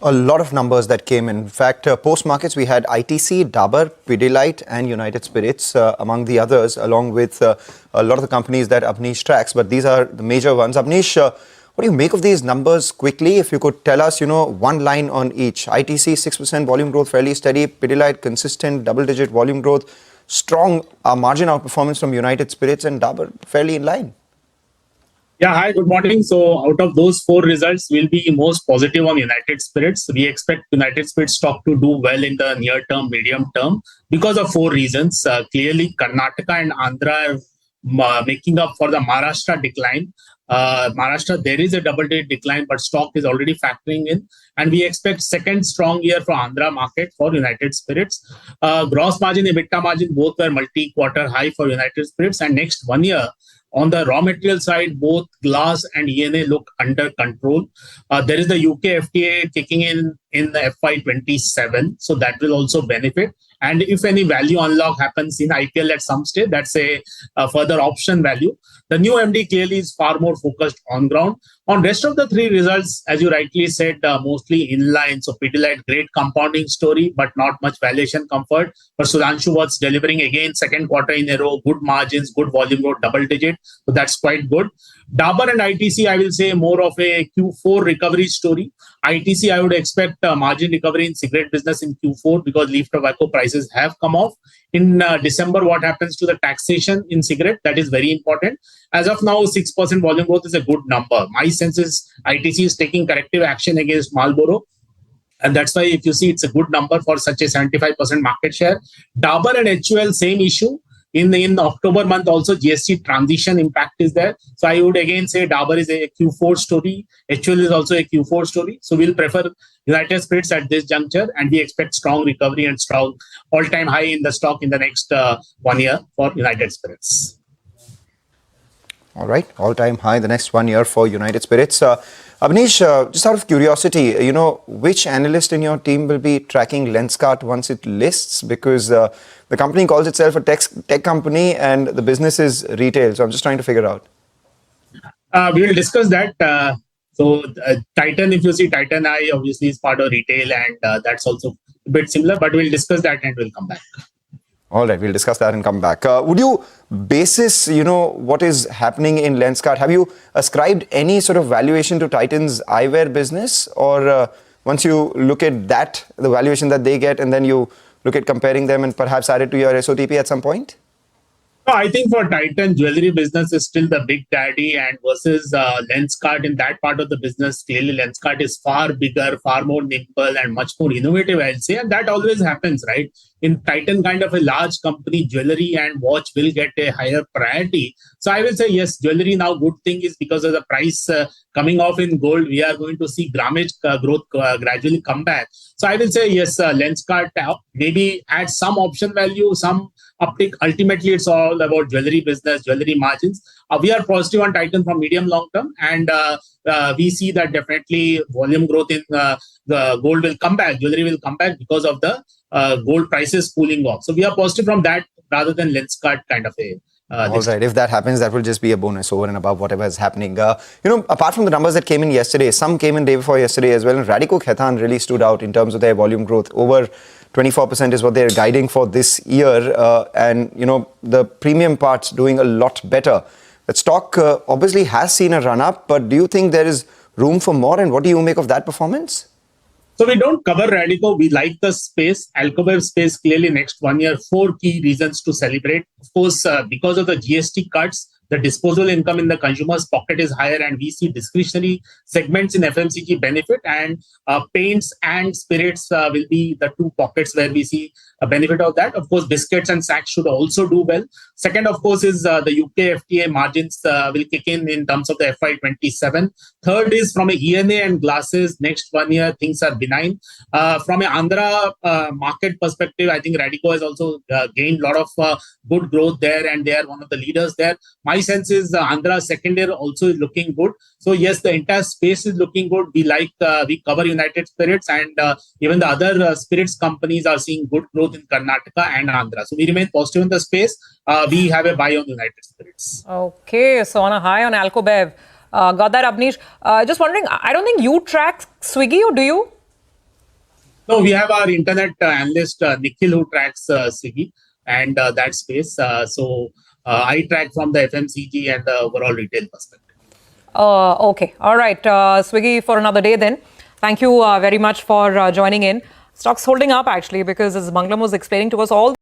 a lot of numbers that came in. In fact, post-markets, we had ITC, Dabur, Pidilite and United Spirits, among the others, along with a lot of the companies that Abneesh tracks. But these are the major ones. Abneesh, what do you make of these numbers quickly? If you could tell us, one line on each. ITC, 6% volume growth, fairly steady. Pidilite, consistent double-digit volume growth. Strong margin outperformance from United Spirits, and Dabur, fairly in line. Yeah, hi, good morning. So out of those four results, we'll be most positive on United Spirits. We expect United Spirits stock to do well in the near term, medium term because of four reasons. Clearly, Karnataka and Andhra are making up for the Maharashtra decline. Maharashtra, there is a double-digit decline, but stock is already factoring in. And we expect second strong year for Andhra market for United Spirits. Gross margin, EBITDA margin, both were multi-quarter high for United Spirits. And next 1 year, on the raw material side, both glass and ENA look under control. There is the UK FTA kicking in the FY27, so that will also benefit. And if any value unlock happens in IPL at some stage, that's a further option value. The new MD clearly is far more focused on ground. On rest of the three results, as you rightly said, mostly in line. So Pidilite, great compounding story, but not much valuation comfort. But Sudhanshu was delivering again second quarter in a row, good margins, good volume growth, double digit. So that's quite good. Dabur and ITC, I will say more of a Q4 recovery story. ITC, I would expect margin recovery in cigarette business in Q4 because leaf tobacco prices have come off. In December, what happens to the taxation in cigarette? That is very important. As of now, 6% volume growth is a good number. My sense is ITC is taking corrective action against Marlboro. And that's why if you see, it's a good number for such a 75% market share. Dabur and HUL, same issue. In October month also, GST transition impact is there. So I would again say Dabur is a Q4 story. HUL is also a Q4 story. So we'll prefer United Spirits at this juncture, and we expect strong recovery and strong all-time high in the stock in the next 1 year for United Spirits. All right, all-time high the next 1 year for United Spirits. Abneesh, just out of curiosity, which analyst in your team will be tracking Lenskart once it lists? Because the company calls itself a tech company and the business is retail. So I'm just trying to figure out. We will discuss that. So Titan, if you see Titan Eye, obviously is part of retail, and that's also a bit similar, but we'll discuss that and we'll come back. All right, we'll discuss that and come back. Would you basis, what is happening in Lenskart? Have you ascribed any sort of valuation to Titan's eyewear business? Or once you look at that, the valuation that they get, and then you look at comparing them and perhaps add it to your SOTP at some point? No, I think for Titan, jewelry business is still the big daddy, and versus Lenskart in that part of the business, clearly Lenskart is far bigger, far more nimble and much more innovative, I'll say. And that always happens, right? In Titan kind of a large company, jewelry and watch will get a higher priority. So I will say, yes, jewelry now, good thing is because of the price coming off in gold, we are going to see grammage growth gradually come back. So I will say, yes, Lenskart maybe add some option value, some uptick. Ultimately, it's all about jewelry business, jewelry margins. We are positive on Titan from medium long term, and we see that definitely volume growth in the gold will come back, jewelry will come back because of the gold prices cooling off. So we are positive from that rather than Lenskart kind of a. All right, if that happens, that will just be a bonus over and above whatever is happening. Apart from the numbers that came in yesterday, some came in day before yesterday as well. And Radico Khaitan really stood out in terms of their volume growth. Over 24% is what they're guiding for this year. And, the premium parts doing a lot better. That stock obviously has seen a run up, but do you think there is room for more? And what do you make of that performance? So we don't cover Radico. We like the space. Alcobev space, clearly next 1 year, 4 key reasons to celebrate. Of course, because of the GST cuts, the disposable income in the consumer's pocket is higher, and we see discretionary segments in FMCG benefit, and paints and spirits will be the two pockets where we see a benefit of that. Of course, biscuits and snacks should also do well. Second, of course, is the UK FTA margins will kick in terms of the FY27. Third is from a ENA and glasses, next 1 year, things are benign. From an Andhra market perspective, I think Radico has also gained a lot of good growth there, and they are one of the leaders there. My sense is Andhra second year also is looking good. So yes, the entire space is looking good. We cover United Spirits, and even the other spirits companies are seeing good growth in Karnataka and Andhra. So we remain positive in the space. We have a buy on United Spirits. Okay, so on a high on Alcobev. Got that, Abneesh. Just wondering, I don't think you track Swiggy, or do you? No, we have our internet analyst Nikhil who tracks Swiggy and that space. So I track from the FMCG and the overall retail perspective. Okay. All right. Swiggy for another day then. Thank you very much for joining in. Stocks holding up actually because as Manglam was explaining to us all